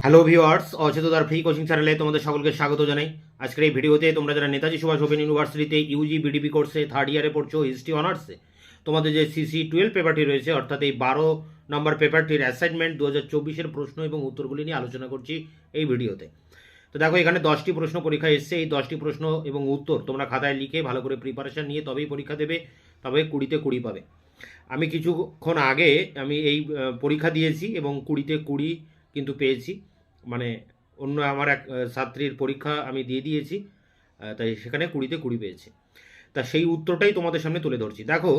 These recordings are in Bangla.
হ্যালো ভিউয়ার্স, অচেতনার ফ্রি কোচিং চ্যানেলে তোমাদের সকলকে স্বাগত জানাই। আজকের এই ভিডিওতে তোমরা যারা নেতাজি সুভাষ ওপেন ইউনিভার্সিটিতে ইউজি বিডিপি কোর্সে থার্ড ইয়ারে পড়ছো, হিস্ট্রি অনার্সে, তোমাদের যে CC12 পেপারটি রয়েছে, অর্থাৎ এই 12 নম্বর পেপারটির অ্যাসাইনমেন্ট 2024-এর প্রশ্ন এবং উত্তরগুলি নিয়ে আলোচনা করছি এই ভিডিওতে। তো দেখো, এখানে 10টি প্রশ্ন পরীক্ষায় এসছে। এই 10টি প্রশ্ন এবং উত্তর তোমরা খাতায় লিখে ভালো করে প্রিপারেশন নিয়ে তবেই পরীক্ষা দেবে, তবে 20তে 20 পাবে। আমি কিছুক্ষণ আগে এই পরীক্ষা দিয়েছি এবং 20তে 20 কিন্তু পেয়েছি। মানে অন্য আমার এক ছাত্রীর পরীক্ষা আমি দিয়ে দিয়েছি, তাই সেখানে 20তে 20 পেয়েছে। তা সেই উত্তরটাই তোমাদের সামনে তুলে ধরছি। দেখো,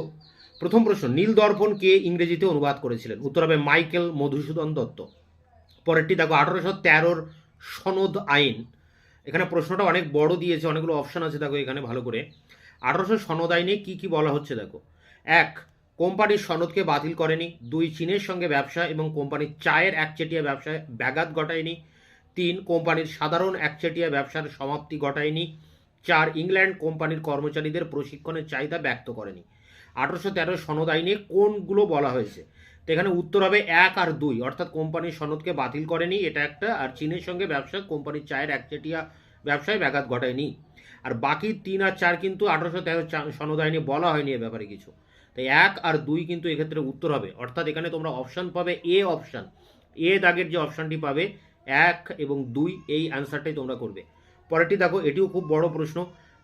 প্রথম প্রশ্ন, নীল দর্পণ কে ইংরেজিতে অনুবাদ করেছিলেন? উত্তর হবে মাইকেল মধুসূদন দত্ত। পরেরটি দেখো, 1813 সনদ আইন। এখানে প্রশ্নটা অনেক বড় দিয়েছে, অনেকগুলো অপশান আছে। দেখো এখানে ভালো করে 1800 সনদ আইনে কি কি বলা হচ্ছে দেখো। 1, কোম্পানির সনদকে বাতিল করেনি। 2, চীনের সঙ্গে ব্যবসা এবং কোম্পানির চায়ের একচেটিয়া ব্যবসায় ব্যাঘাত ঘটায়নি। 3, কোম্পানির সাধারণ একচেটিয়া ব্যবসার সমাপ্তি ঘটায়নি। 4, ইংল্যান্ড কোম্পানির কর্মচারীদের প্রশিক্ষণের চাহিদা ব্যক্ত করেনি। 1813 সনদ আইনে কোনগুলো বলা হয়েছে? তো এখানে উত্তর হবে 1 আর 2, অর্থাৎ কোম্পানির সনদকে বাতিল করেনি এটা একটা, আর চীনের সঙ্গে ব্যবসা কোম্পানির চায়ের একচেটিয়া ব্যবসায় ব্যাঘাত ঘটায়নি। আর বাকি 3 আর 4 কিন্তু 1813 সনদ আইনে বলা হয়নি এ ব্যাপারে কিছু। তাই 1 আর 2 কিন্তু এক্ষেত্রে উত্তর হবে। অর্থাৎ এখানে তোমরা অপশান পাবে এ অপশান, এ দাগের যে অপশানটি পাবে 1 এবং 2, এই অ্যান্সারটাই তোমরা করবে। পরেরটি দেখো, এটিও খুব বড় প্রশ্ন।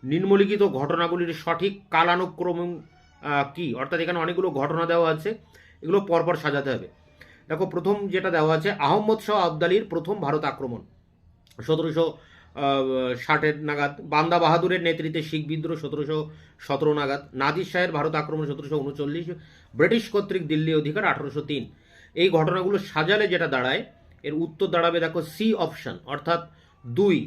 নিম্নলিখিত ঘটনাগুলির সঠিক কালানুক্রম কি? অর্থাৎ এখানে অনেকগুলো ঘটনা দেওয়া আছে, এগুলো পরপর সাজাতে হবে। দেখো, প্রথম যেটা দেওয়া আছে, আহম্মদ শাহ আবদালির প্রথম ভারত আক্রমণ 1760 নাগাদ। বান্দা বাহাদুরের নেতৃত্বে শিখ বিদ্রোহ 1717 নাগাদ। নাদির শাহের ভারত আক্রমণ 1739। ব্রিটিশ কর্তৃক দিল্লি অধিকার 1803। এই ঘটনাগুলো সাজালে যেটা দাঁড়ায়, এর উত্তর দাঁড়াবে দেখো সি অপশন, অর্থাৎ 2,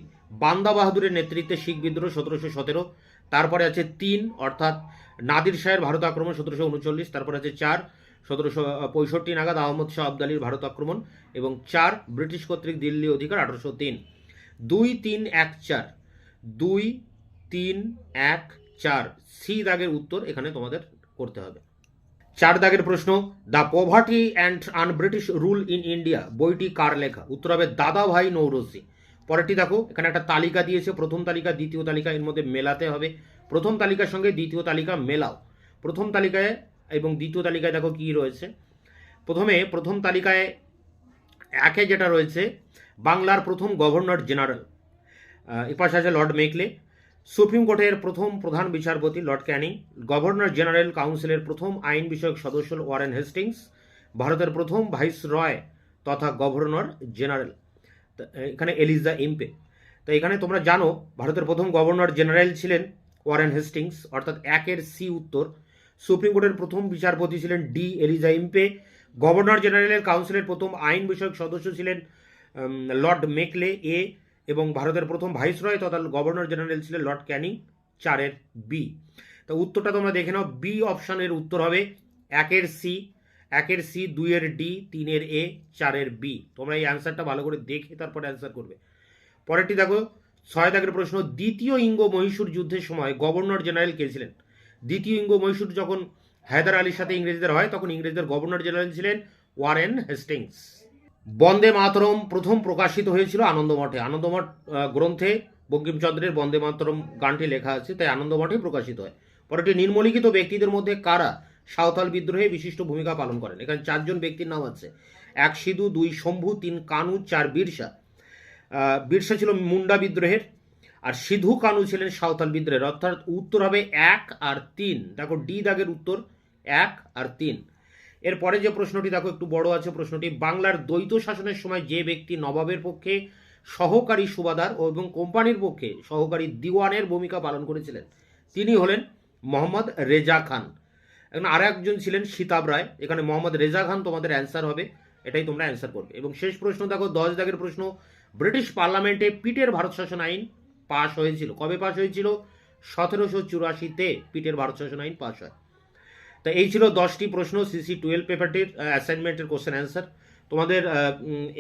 বান্দা বাহাদুরের নেতৃত্বে শিখ বিদ্রোহ 1717। তারপরে আছে 3, অর্থাৎ নাদির শাহের ভারত আক্রমণ 1739। তারপরে আছে 4, 1765 নাগাদ আহমদ শাহ আবদালির ভারত আক্রমণ। এবং 4, ব্রিটিশ কর্তৃক দিল্লি অধিকার 1803। 2, 3, 1, 4, 2, 3, 1, 4, সি দাগের উত্তর এখানে তোমাদের করতে হবে। 4 দাগের প্রশ্ন, the poverty and un-British rule in India বইটি কার লেখা? উত্তর হবে দাদাভাই নৌরোজি। পরেরটি দেখো, এখানে একটা তালিকা দিয়েছে, প্রথম তালিকা দ্বিতীয় তালিকা, এর মধ্যে মেলাতে হবে। প্রথম তালিকার সঙ্গে দ্বিতীয় তালিকা মেলাও। প্রথম তালিকায় এবং দ্বিতীয় তালিকায় দেখো কি রয়েছে। প্রথম তালিকায় 1-এ যেটা রয়েছে, বাংলার প্রথম গভর্নর জেনারেল, এপাশে আছে লর্ড মেকলে। সুপ্রিম কোর্টের প্রথম প্রধান বিচারপতি লর্ড ক্যানিং। গভর্নর জেনারেল কাউন্সিলের প্রথম আইন বিষয়ক সদস্য ওয়ারেন হেস্টিংস। ভারতের প্রথম ভাইস রয় তথা গভর্নর জেনারেল, এখানে এলিজা ইম্পে। তো এখানে তোমরা জানো ভারতের প্রথম গভর্নর জেনারেল ছিলেন ওয়ারেন হেস্টিংস, অর্থাৎ 1-এর সি উত্তর। সুপ্রিম কোর্টের প্রথম বিচারপতি ছিলেন ডি এলিজা ইম্পে। গভর্নর জেনারেলের কাউন্সিলের প্রথম আইন বিষয়ক সদস্য ছিলেন লর্ড মেকলে, এ। এবং ভারতের প্রথম ভাইসরয় তথা গভর্নর জেনারেল ছিলেন লর্ড ক্যানিং, 4-এর বি। তো উত্তরটা তোমরা দেখে নাও, বি অপশানের উত্তর হবে 1-এর সি, 2-এর ডি, 3-এর এ, 4-এর বি। তোমরা এই অ্যান্সারটা ভালো করে দেখে তারপরে অ্যান্সার করবে। পরেরটি দেখো, 6 দাগের প্রশ্ন, দ্বিতীয় ইঙ্গ মহীশূর যুদ্ধের সময় গভর্নর জেনারেল কে ছিলেন? দ্বিতীয় ইঙ্গ মহীশূর যখন হায়দার আলীর সাথে ইংরেজদের হয়, তখন ইংরেজদের গভর্নর জেনারেল ছিলেন ওয়ারেন হেস্টিংস। বন্দে মাতরম প্রথম প্রকাশিত হয়েছিল আনন্দমঠে। আনন্দমঠ গ্রন্থে বঙ্কিমচন্দ্রের বন্দে মাতরম গানটি লেখা আছে, তাই আনন্দমঠে প্রকাশিত হয়। পরেরটি, নিম্নলিখিত ব্যক্তিদের মধ্যে কারা সাঁওতাল বিদ্রোহে বিশিষ্ট ভূমিকা পালন করেন? এখানে 4 জন ব্যক্তির নাম আছে। 1 সিধু, 2 শম্ভু, 3 কানু, 4 বিরসা। বিরসা ছিল মুন্ডা বিদ্রোহের, আর সিধু কানু ছিলেন সাঁওতাল বিদ্রোহের। অর্থাৎ উত্তর হবে 1 আর 3। দেখো ডি দাগের উত্তর 1 আর 3। এরপরে যে প্রশ্নটি দেখো একটু বড় আছে প্রশ্নটি, বাংলার দ্বৈত শাসনের সময় যে ব্যক্তি নবাবের পক্ষে সহকারী সুবাদার এবং কোম্পানির পক্ষে সহকারী দিওয়ানের ভূমিকা পালন করেছিলেন, তিনি হলেন মোহাম্মদ রেজা খান। এখন আর একজন ছিলেন সীতাব রায়। এখানে মোহাম্মদ রেজা খান তোমাদের অ্যান্সার হবে, এটাই তোমরা অ্যান্সার করবে। এবং শেষ প্রশ্ন দেখো, 10 দাগের প্রশ্ন, ব্রিটিশ পার্লামেন্টে পিটের ভারত শাসন আইন পাশ হয়েছিল। কবে পাশ হয়েছিল? 1784-তে পিটের ভারত শাসন আইন পাশ হয়। তা এই ছিল 10টি প্রশ্ন CC12 পেপারটির অ্যাসাইনমেন্টের কোশ্চেন অ্যান্সার। তোমাদের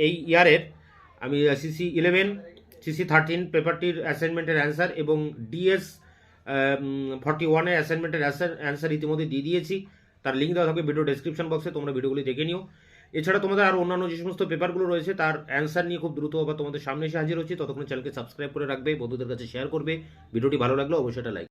এই ইয়ারের আমি CC11, CC13 পেপারটির অ্যাসাইনমেন্টের অ্যান্সার এবং DS 41-এর অ্যাসাইনমেন্টের অ্যান্সার ইতিমধ্যে দিয়ে দিয়েছি। তার লিঙ্ক দেওয়া থাকবে ভিডিও ডেসক্রিপশন বক্সে, তোমরা ভিডিওগুলি দেখে নিও। এছাড়া তোমাদের আর অন্যান্য যে সমস্ত পেপারগুলো রয়েছে তার অ্যান্সার নিয়ে খুব দ্রুত আবার তোমাদের সামনে এসে হাজির হচ্ছি। ততক্ষণ চ্যানেলকে সাবস্ক্রাইব করে রাখবে, বন্ধুদের কাছে শেয়ার করবে। ভিডিওটি ভালো লাগলে অবশ্যই একটা লাইক